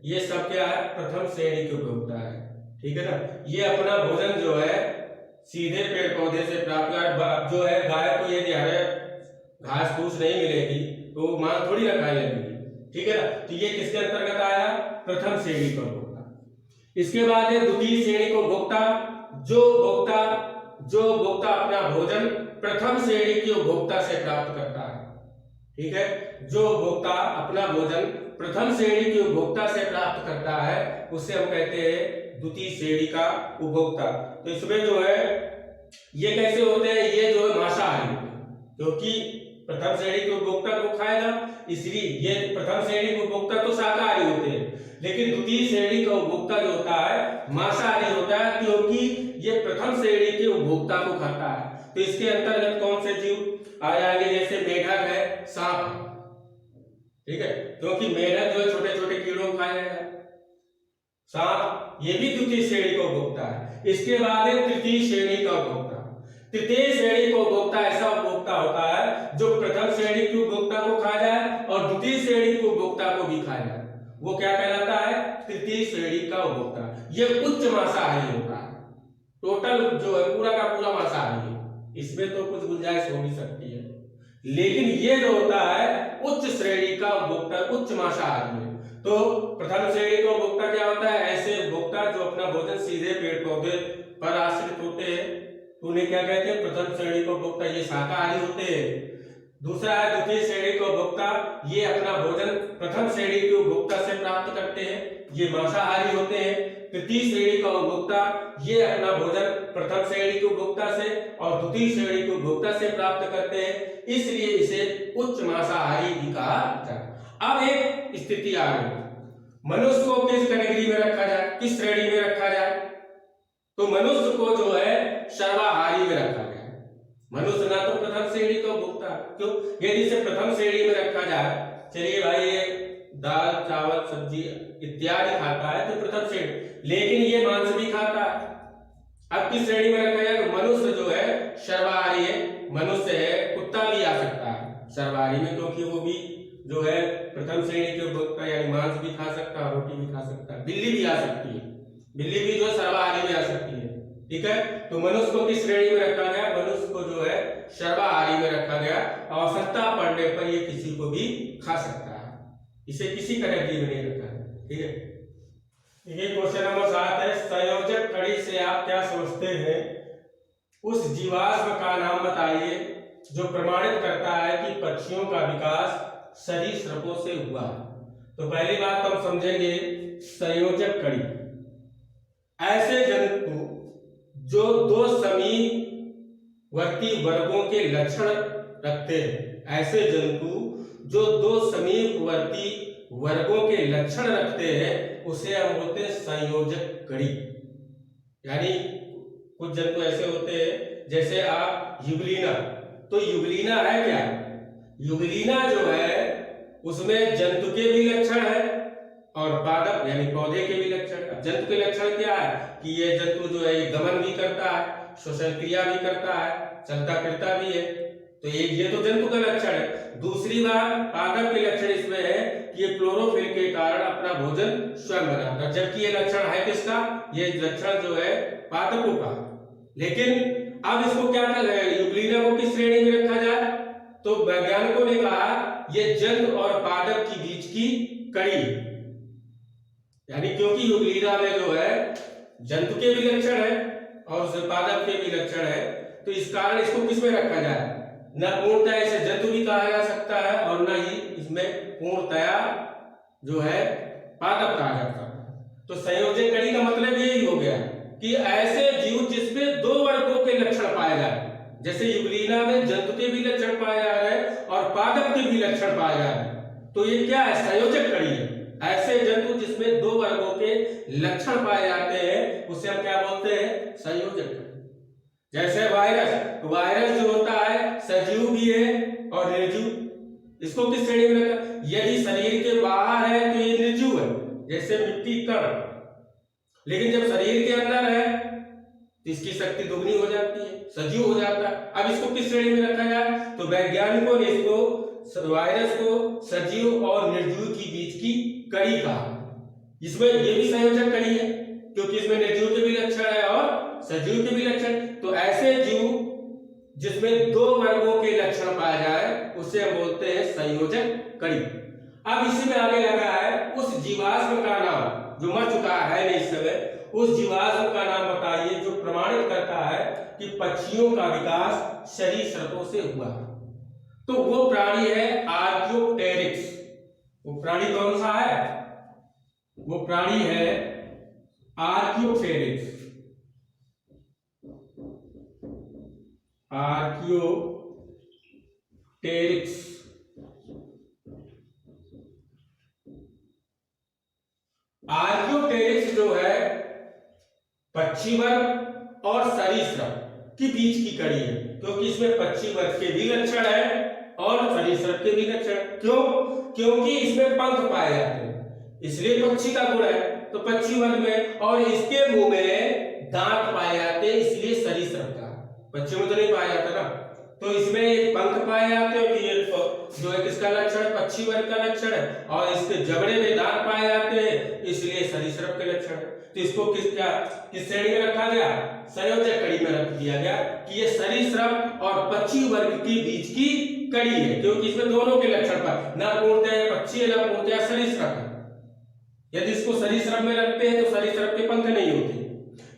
ये सब क्या है? प्रथम श्रेणी के उपभोक्ता है। ठीक है ना? ये अपना भोजन जो है सीधे पेड़ पौधे से प्राप्त कर, जो है गाय को यदि हरे घास फूस नहीं मिलेगी तो मांस थोड़ी ना खाने लगेगी। ठीक है ना? तो ये किसके अंतर्गत आया? प्रथम श्रेणी का उपभोक्ता। इसके बाद है द्वितीय श्रेणी को उपभोक्ता, जो उपभोक्ता अपना भोजन प्रथम श्रेणी के उपभोक्ता से प्राप्त करता है। ठीक है, जो उपभोक्ता अपना भोजन प्रथम श्रेणी के उपभोक्ता से प्राप्त करता है उसे हम कहते हैं द्वितीय श्रेणी का उपभोक्ता। तो इसमें जो है ये कैसे होते हैं? ये जो है मांसाहारी होते हैं, क्योंकि प्रथम श्रेणी के उपभोक्ता को खाएगा, इसलिए ये प्रथम श्रेणी के उपभोक्ता तो शाकाहारी होते हैं, लेकिन द्वितीय श्रेणी का उपभोक्ता जो होता है मांसाहारी होता है, क्योंकि ये प्रथम श्रेणी के उपभोक्ता को खाता है। तो इसके अंतर्गत कौन से जीव आ जाएंगे? जैसे मेढक है, सांप। ठीक है, क्योंकि मेढक जो है छोटे छोटे कीड़ों को खाएगा। सांप ये भी द्वितीय श्रेणी का उपभोक्ता है। इसके बाद है तृतीय श्रेणी का उपभोक्ता। तृतीय श्रेणी का उपभोक्ता ऐसा उपभोक्ता होता है जो प्रथम श्रेणी के उपभोक्ता को खा जाए और द्वितीय श्रेणी के उपभोक्ता को भी खा जाए। वो क्या कहलाता है? तृतीय श्रेणी का उपभोक्ता। ये उच्च मांसाहारी होता है। टोटल जो है पूरा का पूरा मांसाहारी है, इसमें तो कुछ गुंजाइश हो भी सकती है, लेकिन ये जो होता है उच्च श्रेणी का उपभोक्ता, उच्च मांसाहारी है। तो प्रथम श्रेणी का उपभोक्ता क्या होता है? ऐसे उपभोक्ता जो अपना भोजन सीधे पेड़ पौधे पर आश्रित होते हैं, तो उन्हें क्या कहते हैं? प्रथम श्रेणी का उपभोक्ता। ये शाकाहारी होते हैं। दूसरा है द्वितीय श्रेणी का उपभोक्ता, ये अपना भोजन प्रथम श्रेणी के उपभोक्ता से प्राप्त करते हैं, ये मांसाहारी होते हैं। तृतीय श्रेणी का उपभोक्ता, ये अपना भोजन प्रथम श्रेणी के उपभोक्ता से और द्वितीय श्रेणी के उपभोक्ता से प्राप्त करते हैं, इसलिए इसे उच्च मांसाहारी भी कहा जाता है। अब एक स्थिति आ गई, मनुष्य को किस कैटेगरी में रखा जाए, किस श्रेणी में रखा जाए? तो मनुष्य को जो है सर्वाहारी में रखा गया है। मनुष्य ना तो प्रथम श्रेणी को भुगता, क्यों? यदि इसे प्रथम श्रेणी में रखा जाए, चलिए भाई ये दाल चावल सब्जी इत्यादि खाता है तो प्रथम श्रेणी, लेकिन ये मांस भी खाता है, अब किस श्रेणी में रखा जाए? तो मनुष्य जो है सर्वाहारी है, मनुष्य है, कुत्ता भी आ सकता है सर्वाहारी में, क्योंकि वो भी जो है प्रथम श्रेणी के उपभोक्ता, यानी मांस भी खा सकता है, रोटी भी खा सकता है, बिल्ली भी आ सकती है, बिल्ली भी जो सर्वाहारी में आ सकती है। ठीक है, तो मनुष्य को किस श्रेणी में रखा गया? मनुष्य को जो है सर्वाहारी में रखा गया, आवश्यकता पड़ने पर ये किसी को भी खा सकता है, इसे किसी कैटेगरी में नहीं रखा है। ठीक है, ये क्वेश्चन नंबर 7 है, संयोजक कड़ी से आप क्या समझते हैं? उस जीवाश्म का नाम बताइए जो प्रमाणित करता है कि पक्षियों का विकास सरीसृपों से हुआ। तो पहली बात हम समझेंगे संयोजक कड़ी, ऐसे जंतु जो दो समीपवर्ती वर्गों के लक्षण रखते हैं, ऐसे जंतु जो दो समीपवर्ती वर्गों के लक्षण रखते हैं उसे हम बोलते हैं संयोजक कड़ी। यानी कुछ जंतु ऐसे होते हैं, जैसे आप युगलीना, तो युगलीना है क्या? युगलीना जो है उसमें जंतु के भी लक्षण है और पादप यानी पौधे के भी लक्षण है। जंतु के लक्षण क्या है कि ये जंतु जो है ये गमन भी करता है, श्वसन क्रिया भी करता है, चलता फिरता भी है, तो ये तो जंतु का लक्षण है। दूसरी बात पादप के लक्षण इसमें है कि ये क्लोरोफिल के कारण अपना भोजन स्वयं बनाता है, जबकि ये लक्षण है किसका? ये लक्षण जो है पादपों का। लेकिन अब इसको क्या युगलीना को किस श्रेणी में रखा जाए? तो वैज्ञानिकों ने कहा ये जंतु और पादप की बीच की कड़ी, यानी क्योंकि युगलीना में जो है जंतु के भी लक्षण है और पादप के भी लक्षण है, तो इस कारण इसको किस में रखा जाए? न पूर्णतया इसे जंतु भी कहा जा सकता है और न ही इसमें पूर्णतया जो है पादप कहा जा सकता है। तो संयोजक कड़ी का मतलब यही हो गया कि ऐसे जीव जिसमें दो वर्गों के लक्षण पाए जाए, जैसे युगलीना में जंतु के भी लक्षण पाए जा रहे हैं और पादप के भी लक्षण पाए जा रहे हैं, तो ये क्या है? संयोजक कड़ी है। ऐसे जंतु जिसमें दो वर्गों के लक्षण पाए जाते हैं उसे हम क्या बोलते हैं? संयोजक कड़ी। जैसे वायरस, तो वायरस जो होता है सजीव भी है और निर्जीव, इसको किस श्रेणी में रखा? यदि शरीर के बाहर है तो ये निर्जीव है, जैसे मिट्टी कण, लेकिन जब शरीर के अंदर है तो इसकी शक्ति दुगनी हो जाती है, सजीव हो जाता है। अब इसको किस श्रेणी में रखा जाए? तो वैज्ञानिकों ने इसको वायरस को सजीव और निर्जीव की बीच की कड़ी कहा। इसमें ये भी संयोजक कड़ी है क्योंकि इसमें निर्जीव के भी लक्षण है और सजीव के भी लक्षण। तो ऐसे जीव जिसमें दो वर्गों के लक्षण पाए जाए उसे हम बोलते हैं संयोजक कड़ी। अब इसी में आगे लगा है उस जीवाश्म का नाम जो मर चुका है नहीं इस समय, उस जीवाश्म का नाम बताइए जो प्रमाणित करता है कि पक्षियों का विकास सरीसृपों से हुआ। तो वो प्राणी है आर्कियोप्टेरिक्स। वो प्राणी कौन सा है? वो प्राणी है आर्कियोप्टेरिक्स। आर्कियोप्टेरिक्स आर्कियोप्टेरिक्स जो है पक्षी वर्ग और सरीसृप की बीच की कड़ी है, क्योंकि इसमें पक्षी वर्ग के भी लक्षण है और सरीसृप के भी लक्षण। क्यों? क्योंकि इसमें पंख पाए जाते हैं, इसलिए पक्षी का गुण है, तो पक्षी वर्ग में, और इसके मुंह में दांत पाए जाते हैं, इसलिए सरीसृप का। पक्षी में तो नहीं पाया जाता ना, तो इसमें एक पंख पाए जाते हैं, जो है किसका लक्षण है? पक्षी वर्ग का लक्षण है, और इसके जबड़े में दांत पाए जाते हैं, इसलिए सरीसृप के लक्षण है। तो इसको किस श्रेणी में रखा गया? संयोजक कड़ी में रख दिया गया कि ये सरीसृप और पक्षी वर्ग के बीच की कड़ी है, क्योंकि इसमें दोनों के लक्षण पर ना पूर्णतया पक्षी है ना पूर्णतया सरीसृप है। यदि इसको सरीसृप में रखते हैं तो सरीसृप के पंख नहीं होते,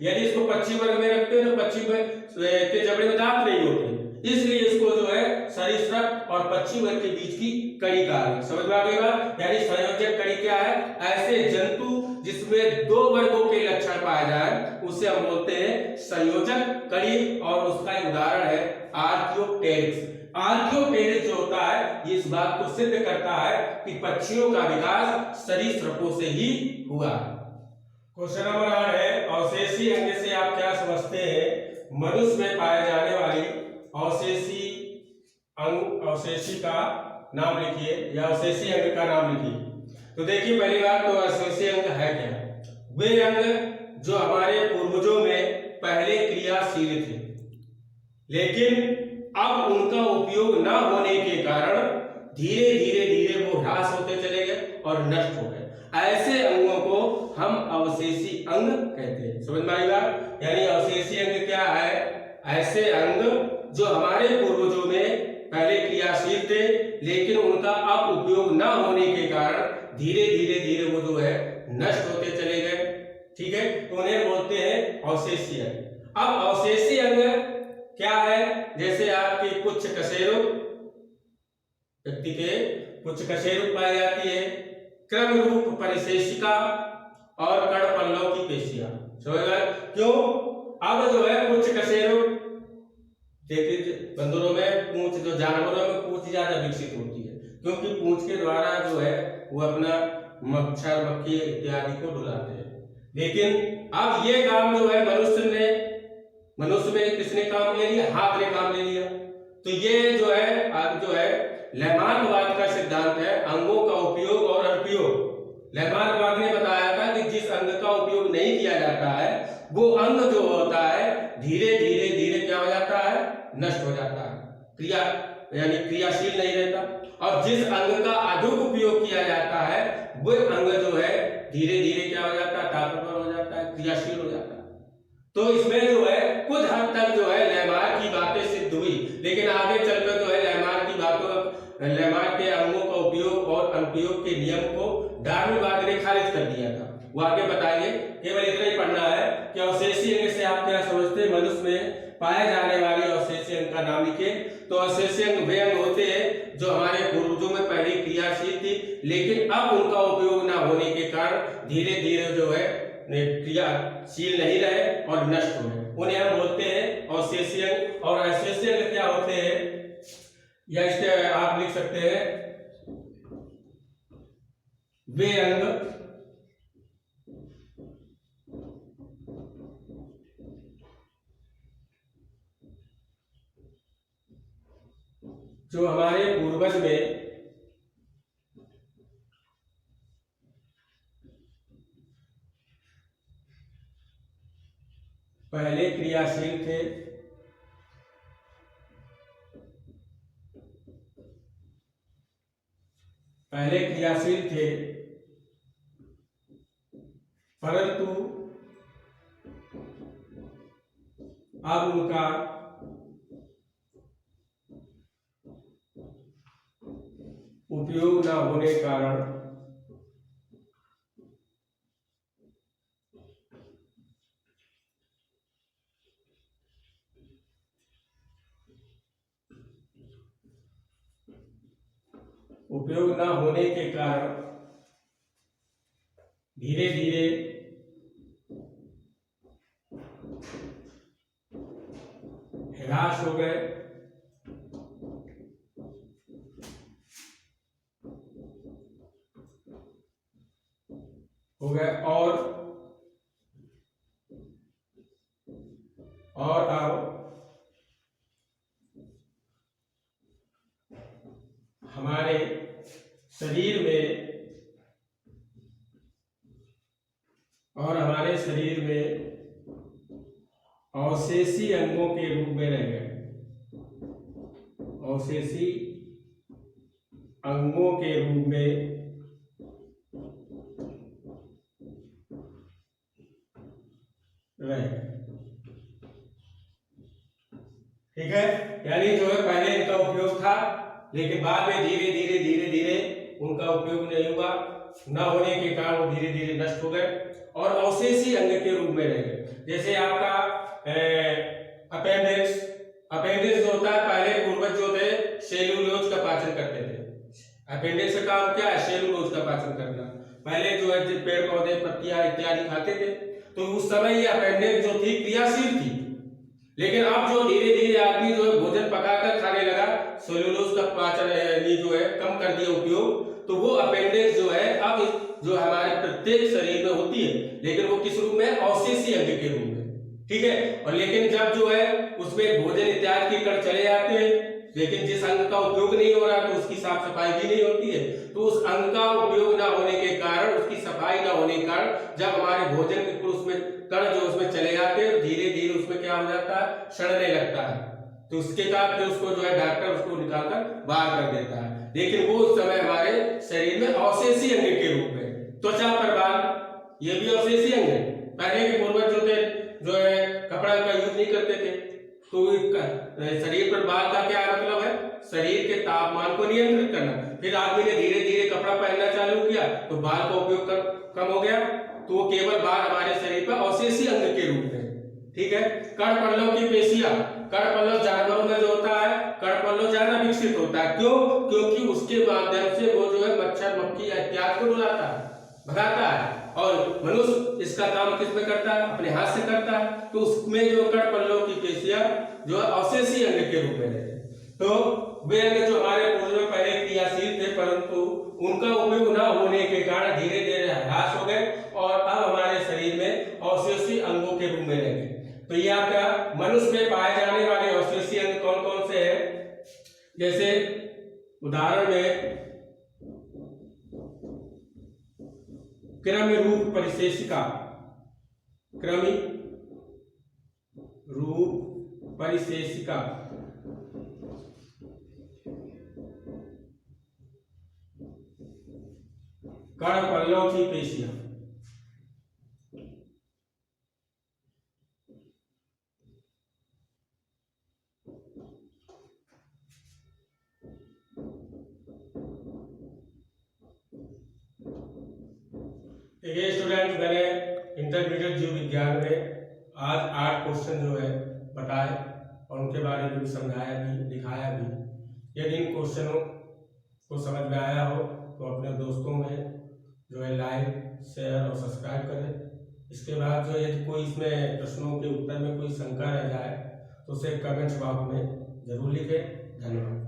यदि इसको पक्षी वर्ग में रखते हैं तो पक्षी के जबड़े में दांत नहीं होते, इसलिए इसको जो है सरीसृप और पक्षी वर्ग के बीच की कड़ी कहा है। समझ में आ गई बात? यानी संयोजक कड़ी क्या है? ऐसे जंतु जिसमें दो वर्गों के लक्षण पाए जाए उसे हम बोलते हैं संयोजक कड़ी, और उसका एक उदाहरण है आर्कियोप्टेरिक्स। आर्थ्रोपेडिस जो होता है ये इस बात को सिद्ध करता है कि पक्षियों का विकास सरीसृपों से ही हुआ। क्वेश्चन नंबर 8 है, अवशेषी अंग से आप क्या समझते हैं? मनुष्य में पाए जाने वाली अवशेषी अंग, अवशेषी का नाम लिखिए या अवशेषी अंग का नाम लिखिए। तो देखिए पहली बात तो अवशेषी अंग है क्या? वे अंग जो हमारे पूर्वजों में पहले क्रियाशील थे लेकिन अब उनका उपयोग न होने के कारण धीरे धीरे वो ह्रास होते चले गए और नष्ट हो गए। ऐसे अंगों को हम अवशेषी अंग कहते हैं। समझ में आई बात? यानी अवशेषी अंग क्या है? ऐसे अंग जो हमारे पूर्वजों में पहले क्रियाशील थे लेकिन उनका अब उपयोग न होने के कारण धीरे धीरे वो जो है नष्ट होते चले गए। ठीक है, तो उन्हें बोलते हैं अवशेषी अंग। अब अवशेषी अंग क्या है? जैसे आपके पुच्छ कशेरुक, व्यक्ति के पुच्छ कशेरुक पाई जाती है, क्रम रूप परिशेषिका और कड़पल्लव की पेशियां। समझ गए क्यों? अब जो है पुच्छ कशेरुक, देखिए बंदरों में पूंछ, जो जानवरों में पूंछ ज्यादा विकसित होती है क्योंकि पूंछ के द्वारा जो है वो अपना मच्छर मक्खी इत्यादि को डुलाते हैं। लेकिन अब ये काम जो है मनुष्य में किसने काम ले लिया? हाथ ने काम ले लिया। तो ये जो है अब जो है लैमार्कवाद का सिद्धांत है, अंगों का उपयोग और अनुपयोग। लैमार्कवाद ने बताया था कि जिस अंग का उपयोग नहीं किया जाता है वो अंग जो होता है धीरे धीरे क्या हो जाता है? नष्ट हो जाता है, क्रिया यानी क्रियाशील नहीं रहता। और जिस अंग का अधिक उपयोग किया जाता है वो अंग जो है धीरे धीरे क्या हो जाता है? ताकतवर हो जाता है, क्रियाशील हो जाता है। तो इसमें जो है कुछ हद तक जो है लैमार्क की बातें सिद्ध हुई, लेकिन आगे चलकर जो है लैमार्क के अंगों का उपयोग और अनुपयोग के नियम को डार्विनवाद ने खारिज कर दिया था। वो आगे बताइए, केवल इतना ही पढ़ना है कि अवशेषी अंग से आप क्या समझते हैं? मनुष्य में पाए जाने वाले अवशेषी अंग का नाम लिखिए। तो अवशेषी अंग वे अंग होते हैं जो हमारे पूर्वजों में पहले क्रियाशील थी लेकिन अब उनका उपयोग न होने के कारण धीरे धीरे जो है क्रियाशील नहीं रहे और नष्ट हो गए। उन्हें हम बोलते हैं अवशेषी अंग। और अवशेषी अंग क्या होते हैं या इसके आप लिख सकते हैं वे अंग जो हमारे पूर्वज में पहले क्रियाशील थे परंतु अब उनका उपयोग न होने के कारण धीरे धीरे ह्रास हो गए और अब हमारे शरीर में अवशेषी अंगों के रूप में रह गए। अवशेषी अंगों के रूप में रह गए। ठीक है, यानी जो है पहले इनका उपयोग था लेकिन बाद में धीरे धीरे उनका उपयोग नहीं हुआ, न होने के कारण वो धीरे धीरे नष्ट हो गए और अवशेषी अंग के रूप में रह गए। जैसे आपका अपेंडिक्स जो होता है, पहले पूर्वज जो थे सेलुलोज का पाचन करते थे। अपेंडिक्स का काम क्या है? सेलुलोज का पाचन करना। पहले जो है पेड़ पौधे पत्तियां इत्यादि खाते थे तो उस समय ये अपेंडिक्स जो थी क्रियाशील थी लेकिन अब जो धीरे धीरे आदमी जो है भोजन पकाकर खाने लगा, सेलुलोज का पाचन यानी जो है कम कर दिया उपयोग, तो वो अपेंडिक्स जो है अब जो हमारे प्रत्येक शरीर में होती है, लेकिन वो किस रूप में, अवशेषी अंग के रूप में, ठीक है। और लेकिन जब जो है उसमें भोजन इत्यादि के कण चले जाते हैं, लेकिन जिस अंग का उपयोग नहीं हो रहा तो उसकी साफ सफाई भी नहीं होती है, तो उस अंग का उपयोग ना होने के कारण, उसकी सफाई ना होने के कारण जब हमारे भोजन के उसमें कण जो उसमें चले जाते हैं, धीरे धीरे उसमें क्या हो जाता है, सड़ने लगता है, तो उसके बाद फिर उसको जो है डॉक्टर उसको निकालकर बाहर कर देता है। लेकिन वो उस समय हमारे शरीर में अवशेषी अंग के रूप में, त्वचा पर बाल, ये भी अवशेषी अंग है। पहले के पूर्वज जो थे जो है कपड़ा का यूज नहीं करते थे, तो शरीर पर बाल का क्या मतलब है, शरीर के तापमान को नियंत्रित करना। फिर आदमी ने धीरे धीरे कपड़ा पहनना चालू किया तो बाल का उपयोग कम हो गया, तो वो केवल बाल हमारे शरीर पर अवशेषी अंग के रूप में, ठीक है। कर्णपल्लव की पेशियां, कर्णपल्लव जानवरों में जो होता है, कर्णपल्लव ज्यादा विकसित होता है, क्यों, क्योंकि उसके माध्यम से वो जो है मच्छर मक्खी इत्यादि को डुलाता है, भगाता है, और मनुष्य इसका काम किस में करता है, अपने हाथ से करता है, तो उसमें जो कर्णपल्लव की पेशियां जो है अवशेषी अंग के रूप में रहते हैं। तो वे अंग जो हमारे पूर्वज में पहले क्रियाशील थे, परंतु उनका उपयोग न होने के कारण धीरे धीरे ह्रास हो गए और अब हमारे शरीर में अवशेषी अंगों के रूप में रह गए। तो ये आपका मनुष्य में पाए जाने वाले अवशेषी अंग कौन कौन से हैं, जैसे उदाहरण में कृमि रूप परिशेषिका, कृमि रूप परिशेषिका, कर्णपल्लव की पेशियां, देखिए स्टूडेंट, मैंने इंटरमीडिएट जीव विज्ञान में आज 8 क्वेश्चन जो है बताए और उनके बारे में भी समझाया भी, दिखाया भी। यदि इन क्वेश्चनों को समझ में आया हो तो अपने दोस्तों में जो है लाइक, शेयर और सब्सक्राइब करें। इसके बाद जो यदि कोई इसमें प्रश्नों के उत्तर में कोई शंका रह जाए तो उसे कमेंट्स बॉक्स में जरूर लिखें। धन्यवाद।